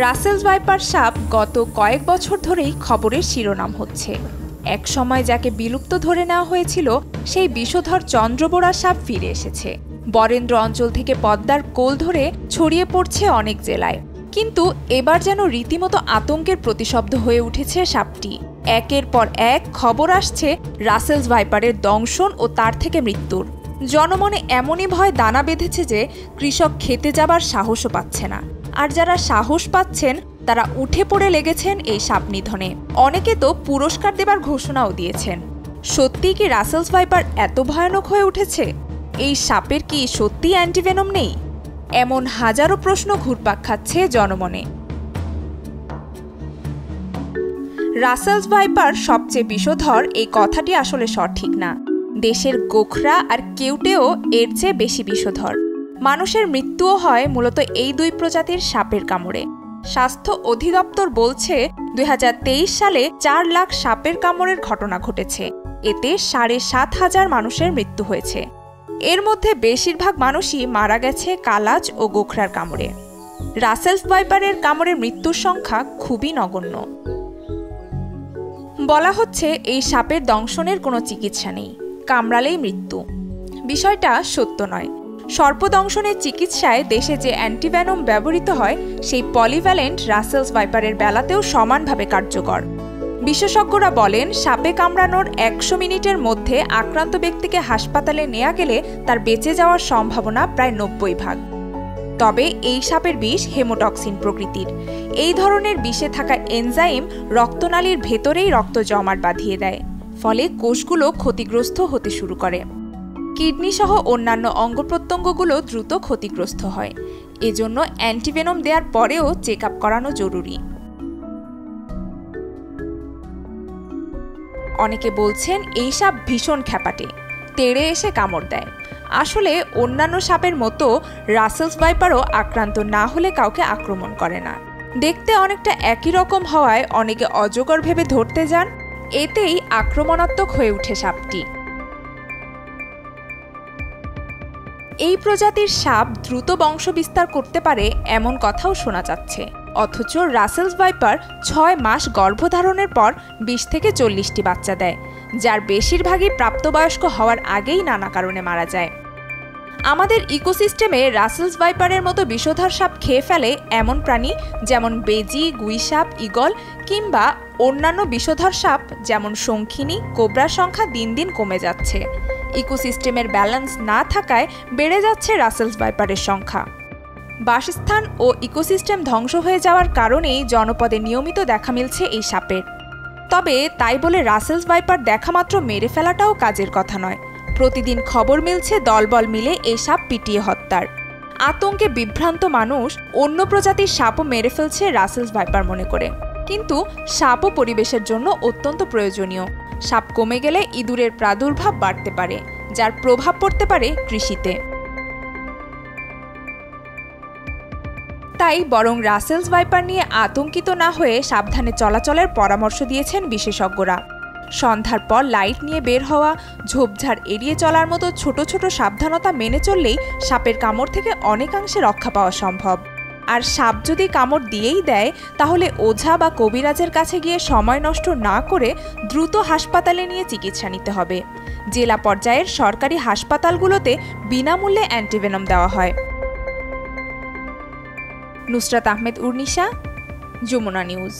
Russell's viper সাপ গত কয়েক বছর ধরেই খবরের শিরোনাম হচ্ছে। এক সময় যাকে বিলুপ্ত ধরে নেওয়া হয়েছিল সেই বিষধর চন্দ্রবোরা সাপ ফিরে এসেছে। বরেন্দ্র অঞ্চল থেকে পদ্মার কোল ধরে ছড়িয়ে পড়ছে অনেক জেলায়। কিন্তু এবার যেন রীতিমতো আতঙ্কের প্রতিশব্দ হয়ে উঠেছে সাপটি। একের পর এক খবর আসছে রাসেলস ভাইপারের দংশন ও তার থেকে মৃত্যুর। জনমনে এমনই ভয় দানা বেঁধেছে যে কৃষক খেতে যাবার সাহসও পাচ্ছে না। আর যারা সাহস পাচ্ছেন তারা উঠে পড়ে লেগেছেন এই সাপ নিধনে। অনেকে তো পুরস্কার দেবার ঘোষণাও দিয়েছেন। সত্যিই কি রাসেলস ভাইপার এত ভয়ানক হয়ে উঠেছে? এই সাপের কি সত্যি অ্যান্টিভেনম নেই? এমন হাজারো প্রশ্ন ঘুরপাক খাচ্ছে জনমনে। রাসেলস ভাইপার সবচেয়ে বিষধর এই কথাটি আসলে সঠিক না। দেশের গোখরা আর কেউটেও এর চেয়ে বেশি বিষধর। মানুষের মৃত্যুও হয় মূলত এই দুই প্রজাতির সাপের কামড়ে। স্বাস্থ্য অধিদপ্তর বলছে ২০২৩ সালে ৪ লাখ সাপের কামড়ের ঘটনা ঘটেছে। এতে ৭,৫০০ মানুষের মৃত্যু হয়েছে। এর মধ্যে বেশিরভাগ মানুষই মারা গেছে কালাজ ও গোখরার কামড়ে। রাসেলস ভাইপারের কামড়ের মৃত্যুর সংখ্যা খুবই নগণ্য। বলা হচ্ছে এই সাপের দংশনের কোনো চিকিৎসা নেই, কামড়ালেই মৃত্যু। বিষয়টা সত্য নয়। সর্পদংশনের চিকিৎসায় দেশে যে অ্যান্টিভেনম ব্যবহৃত হয় সেই পলিভ্যালেন্ট রাসেলস ভাইপারের বেলাতেও সমানভাবে কার্যকর। বিশেষজ্ঞরা বলেন সাপে কামড়ানোর ১০০ মিনিটের মধ্যে আক্রান্ত ব্যক্তিকে হাসপাতালে নেওয়া গেলে তার বেঁচে যাওয়ার সম্ভাবনা প্রায় ৯০%। তবে এই সাপের বিষ হেমোটক্সিন প্রকৃতির। এই ধরনের বিষে থাকা এনজাইম রক্তনালীর ভেতরেই রক্ত জমাট বাঁধিয়ে দেয়, ফলে কোষগুলো ক্ষতিগ্রস্ত হতে শুরু করে। কিডনি সহ অন্যান্য অঙ্গ প্রত্যঙ্গগুলো দ্রুত ক্ষতিগ্রস্ত হয়। এজন্য অ্যান্টিভেনম দেওয়ার পরেও চেক আপ করানো জরুরি। অনেকে বলছেন এই সাপ ভীষণ খ্যাপাটে, তেড়ে এসে কামড় দেয়। আসলে অন্যান্য সাপের মতো রাসেলস ভাইপারও আক্রান্ত না হলে কাউকে আক্রমণ করে না। দেখতে অনেকটা একই রকম হওয়ায় অনেকে অজগর ভেবে ধরতে যান। এতেই আক্রমণাত্মক হয়ে ওঠে সাপটি। এই প্রজাতির সাপ দ্রুত বংশবিস্তার করতে পারে এমন কথাও শোনা যাচ্ছে। অথচ রাসেলস ভাইপার ৬ মাস গর্ভধারণের পর ২০ থেকে ৪০টি বাচ্চা দেয়, যার বেশিরভাগই প্রাপ্তবয়স্ক হওয়ার আগেই নানা কারণে মারা যায়। আমাদের ইকোসিস্টেমে রাসেলস ভাইপারের মতো বিষধর সাপ খেয়ে ফেলে এমন প্রাণী যেমন বেজি, গুইসাপ, ঈগল কিংবা অন্যান্য বিষধর সাপ যেমন শঙ্খিনী, কোবরার সংখ্যা দিন দিন কমে যাচ্ছে। ইকোসিস্টেমের ব্যালেন্স না থাকায় বেড়ে যাচ্ছে রাসেলস ভাইপারের সংখ্যা। বাসস্থান ও ইকোসিস্টেম ধ্বংস হয়ে যাওয়ার কারণেই জনপদে নিয়মিত দেখা মিলছে এই সাপের। তবে তাই বলে রাসেলস ভাইপার দেখামাত্র মেরে ফেলাটাও কাজের কথা নয়। প্রতিদিন খবর মিলছে দলবল মিলে এই সাপ পিটিয়ে হত্যার। আতঙ্কে বিভ্রান্ত মানুষ অন্য প্রজাতির সাপও মেরে ফেলছে রাসেলস ভাইপার মনে করে। কিন্তু সাপও পরিবেশের জন্য অত্যন্ত প্রয়োজনীয়। সাপ কমে গেলে ইঁদুরের প্রাদুর্ভাব বাড়তে পারে, যার প্রভাব পড়তে পারে কৃষিতে। তাই বরং রাসেলস ভাইপার নিয়ে আতঙ্কিত না হয়ে সাবধানে চলাচলের পরামর্শ দিয়েছেন বিশেষজ্ঞরা। সন্ধ্যার পর লাইট নিয়ে বের হওয়া, ঝোপঝাড় এড়িয়ে চলার মতো ছোট ছোট সাবধানতা মেনে চললেই সাপের কামড় থেকে অনেকাংশে রক্ষা পাওয়া সম্ভব। আর সাপ যদি কামড় দিয়েই দেয় তাহলে ওঝা বা কবিরাজের কাছে গিয়ে সময় নষ্ট না করে দ্রুত হাসপাতালে নিয়ে চিকিৎসা নিতে হবে। জেলা পর্যায়ের সরকারি হাসপাতালগুলোতে বিনামূল্যে অ্যান্টিভেনম দেওয়া হয়। নুসরাত আহমেদ উর্নিশা, যমুনা নিউজ।